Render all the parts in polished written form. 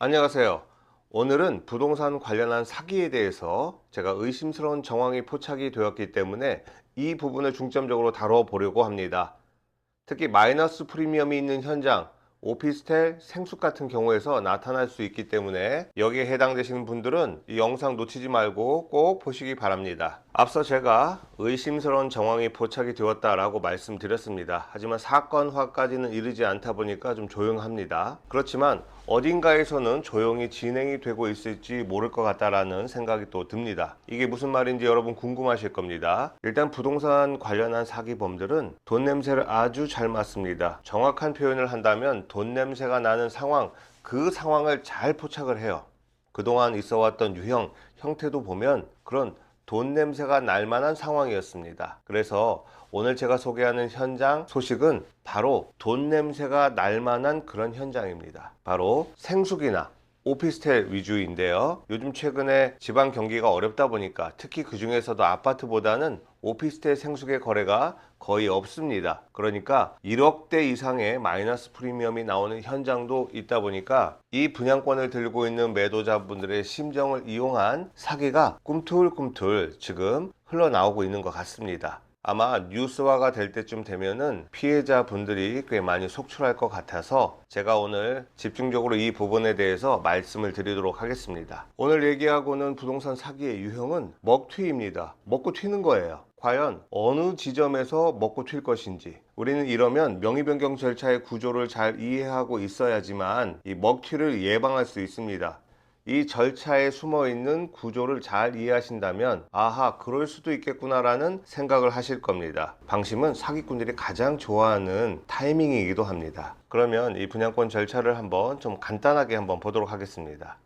안녕하세요. 오늘은 부동산 관련한 사기에 대해서 제가 의심스러운 정황이 포착이 되었기 때문에 이 부분을 중점적으로 다뤄보려고 합니다. 특히 마이너스 프리미엄이 있는 현장, 오피스텔, 생숙 같은 경우에서 나타날 수 있기 때문에 여기에 해당되시는 분들은 이 영상 놓치지 말고 꼭 보시기 바랍니다. 앞서 제가 의심스러운 정황이 포착이 되었다라고 말씀드렸습니다. 하지만 사건화까지는 이르지 않다 보니까 좀 조용합니다. 그렇지만 어딘가에서는 조용히 진행이 되고 있을지 모를 것 같다라는 생각이 또 듭니다. 이게 무슨 말인지 여러분 궁금하실 겁니다. 일단 부동산 관련한 사기범들은 돈 냄새를 아주 잘 맡습니다. 정확한 표현을 한다면 돈 냄새가 나는 상황, 그 상황을 잘 포착을 해요. 그동안 있어 왔던 유형, 형태도 보면 그런 돈 냄새가 날 만한 상황이었습니다. 그래서 오늘 제가 소개하는 현장 소식은 바로 돈 냄새가 날 만한 그런 현장입니다. 바로 생숙이나 오피스텔 위주인데요. 요즘 최근에 지방 경기가 어렵다 보니까 특히 그 중에서도 아파트보다는 오피스텔 생숙의 거래가 거의 없습니다. 그러니까 1억대 이상의 마이너스 프리미엄이 나오는 현장도 있다 보니까 이 분양권을 들고 있는 매도자분들의 심정을 이용한 사기가 꿈틀꿈틀 지금 흘러나오고 있는 것 같습니다. 아마 뉴스화가 될 때쯤 되면은 피해자분들이 꽤 많이 속출할 것 같아서 제가 오늘 집중적으로 이 부분에 대해서 말씀을 드리도록 하겠습니다. 오늘 얘기하고는 부동산 사기의 유형은 먹튀입니다. 먹고 튀는 거예요. 과연 어느 지점에서 먹고 튈 것인지, 우리는 이러면 명의변경 절차의 구조를 잘 이해하고 있어야지만 이 먹튀를 예방할 수 있습니다. 이 절차에 숨어 있는 구조를 잘 이해하신다면 아하, 그럴 수도 있겠구나라는 생각을 하실 겁니다. 방심은 사기꾼들이 가장 좋아하는 타이밍이기도 합니다. 그러면 이 분양권 절차를 한번 좀 간단하게 한번 보도록 하겠습니다.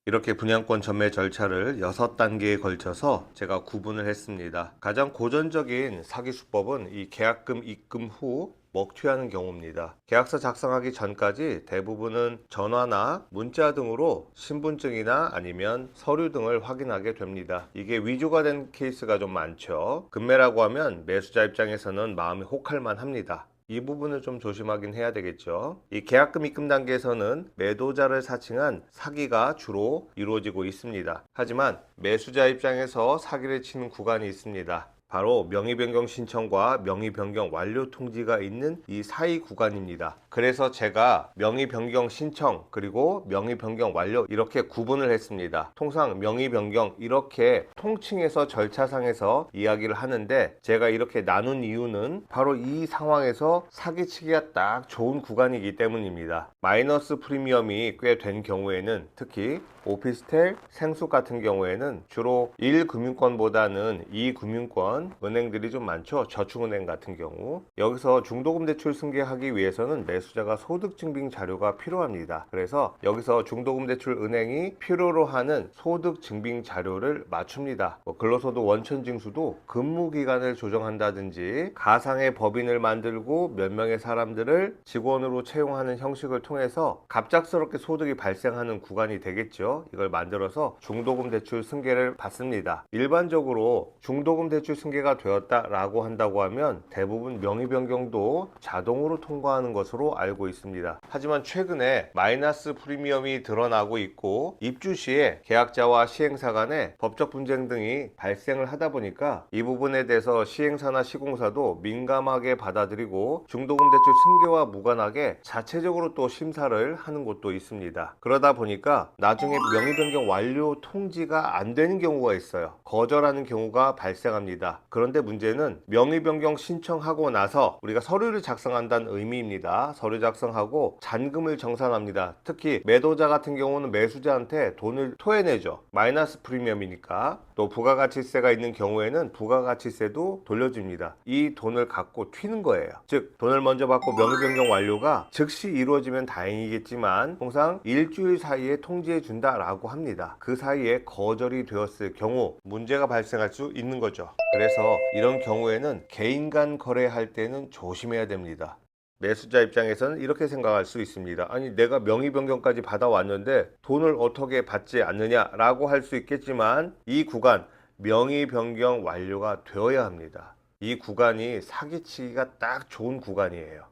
이렇게 분양권 전매 절차를 6단계에 걸쳐서 제가 구분을 했습니다. 가장 고전적인 사기 수법은 이 계약금 입금 후 먹튀하는 경우입니다. 계약서 작성하기 전까지 대부분은 전화나 문자 등으로 신분증이나 아니면 서류 등을 확인하게 됩니다. 이게 위조가 된 케이스가 좀 많죠. 금매라고 하면 매수자 입장에서는 마음이 혹할 만합니다. 이 부분을 좀 조심하긴 해야 되겠죠. 이 계약금 입금 단계에서는 매도자를 사칭한 사기가 주로 이루어지고 있습니다. 하지만 매수자 입장에서 사기를 치는 구간이 있습니다. 바로 명의변경 신청과 명의변경 완료 통지가 있는 이 사이 구간입니다. 그래서 제가 명의변경 신청 그리고 명의변경 완료 이렇게 구분을 했습니다. 통상 명의변경 이렇게 통칭해서 절차상에서 이야기를 하는데 제가 이렇게 나눈 이유는 바로 이 상황에서 사기치기가 딱 좋은 구간이기 때문입니다. 마이너스 프리미엄이 꽤 된 경우에는 특히 오피스텔, 생숙 같은 경우에는 주로 1금융권보다는 2금융권 은행들이 좀 많죠. 저축은행 같은 경우. 여기서 중도금 대출 승계하기 위해서는 매수자가 소득증빙 자료가 필요합니다. 그래서 여기서 중도금 대출 은행이 필요로 하는 소득증빙 자료를 맞춥니다. 근로소득 원천징수도 근무기간을 조정한다든지 가상의 법인을 만들고 몇 명의 사람들을 직원으로 채용하는 형식을 통해서 갑작스럽게 소득이 발생하는 구간이 되겠죠. 이걸 만들어서 중도금 대출 승계를 받습니다. 일반적으로 중도금 대출 승계가 되었다라고 한다고 하면 대부분 명의 변경도 자동으로 통과하는 것으로 알고 있습니다. 하지만 최근에 마이너스 프리미엄이 드러나고 있고 입주 시에 계약자와 시행사 간에 법적 분쟁 등이 발생을 하다 보니까 이 부분에 대해서 시행사나 시공사도 민감하게 받아들이고 중도금 대출 승계와 무관하게 자체적으로 또 심사를 하는 곳도 있습니다. 그러다 보니까 나중에 명의 변경 완료 통지가 안 되는 경우가 있어요. 거절하는 경우가 발생합니다. 그런데 문제는 명의 변경 신청하고 나서 우리가 서류를 작성한다는 의미입니다. 서류 작성하고 잔금을 정산합니다. 특히 매도자 같은 경우는 매수자한테 돈을 토해내죠. 마이너스 프리미엄이니까. 또 부가가치세가 있는 경우에는 부가가치세도 돌려줍니다. 이 돈을 갖고 튀는 거예요. 즉 돈을 먼저 받고 명의 변경 완료가 즉시 이루어지면 다행이겠지만 통상 일주일 사이에 통지해 준다라고 합니다. 그 사이에 거절이 되었을 경우 문제가 발생할 수 있는 거죠. 그래서 이런 경우에는 개인 간 거래할 때는 조심해야 됩니다. 매수자 입장에서는 이렇게 생각할 수 있습니다. 아니, 내가 명의 변경까지 받아왔는데 돈을 어떻게 받지 않느냐라고 할 수 있겠지만, 이 구간 명의 변경 완료가 되어야 합니다. 이 구간이 사기치기가 딱 좋은 구간이에요.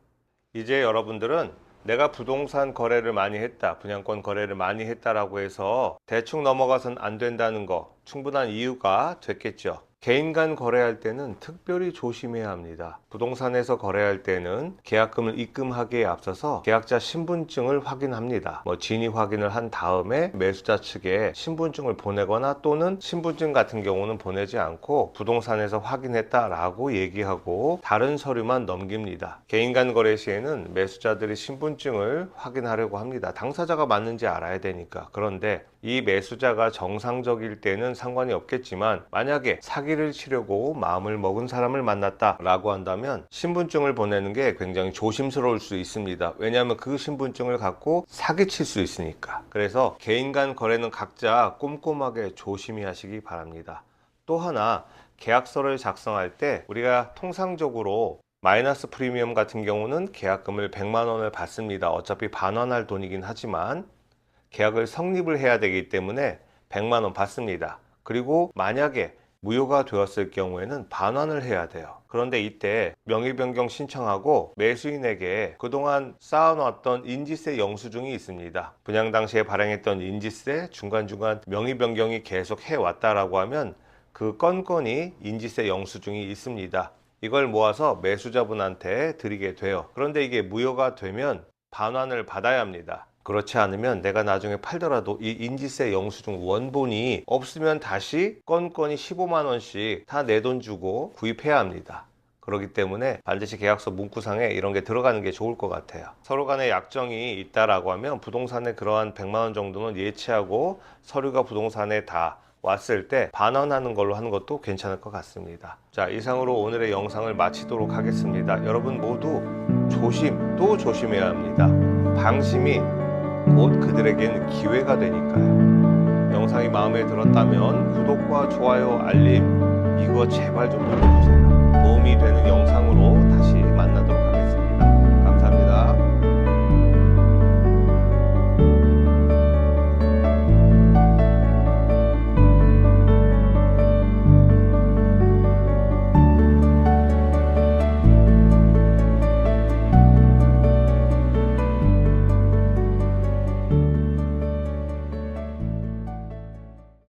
이제 여러분들은 내가 부동산 거래를 많이 했다, 분양권 거래를 많이 했다라고 해서 대충 넘어가선 안 된다는 거 충분한 이유가 됐겠죠. 개인 간 거래할 때는 특별히 조심해야 합니다. 부동산에서 거래할 때는 계약금을 입금하기에 앞서서 계약자 신분증을 확인합니다. 진위 확인을 한 다음에 매수자 측에 신분증을 보내거나, 또는 신분증 같은 경우는 보내지 않고 부동산에서 확인했다라고 얘기하고 다른 서류만 넘깁니다. 개인 간 거래 시에는 매수자들이 신분증을 확인하려고 합니다. 당사자가 맞는지 알아야 되니까. 그런데 이 매수자가 정상적일 때는 상관이 없겠지만, 만약에 사기를 치려고 마음을 먹은 사람을 만났다 라고 한다면 신분증을 보내는 게 굉장히 조심스러울 수 있습니다. 왜냐하면 그 신분증을 갖고 사기칠 수 있으니까. 그래서 개인 간 거래는 각자 꼼꼼하게 조심히 하시기 바랍니다. 또 하나, 계약서를 작성할 때 우리가 통상적으로 마이너스 프리미엄 같은 경우는 계약금을 100만 원을 받습니다. 어차피 반환할 돈이긴 하지만 계약을 성립을 해야 되기 때문에 100만 원 받습니다. 그리고 만약에 무효가 되었을 경우에는 반환을 해야 돼요. 그런데 이때 명의 변경 신청하고 매수인에게 그동안 쌓아놨던 인지세 영수증이 있습니다. 분양 당시에 발행했던 인지세, 중간중간 명의 변경이 계속 해왔다라고 하면 그 건건이 인지세 영수증이 있습니다. 이걸 모아서 매수자분한테 드리게 돼요. 그런데 이게 무효가 되면 반환을 받아야 합니다. 그렇지 않으면 내가 나중에 팔더라도 이 인지세 영수증 원본이 없으면 다시 건건이 15만 원씩 다 내 돈 주고 구입해야 합니다. 그렇기 때문에 반드시 계약서 문구상에 이런 게 들어가는 게 좋을 것 같아요. 서로 간에 약정이 있다라고 하면 부동산에 그러한 100만 원 정도는 예치하고 서류가 부동산에 다 왔을 때 반환하는 걸로 하는 것도 괜찮을 것 같습니다. 자, 이상으로 오늘의 영상을 마치도록 하겠습니다. 여러분 모두 조심 또 조심해야 합니다. 방심이 곧 그들에겐 기회가 되니까요. 영상이 마음에 들었다면 구독과 좋아요, 알림 이거 제발 좀 눌러주세요. 도움이 되는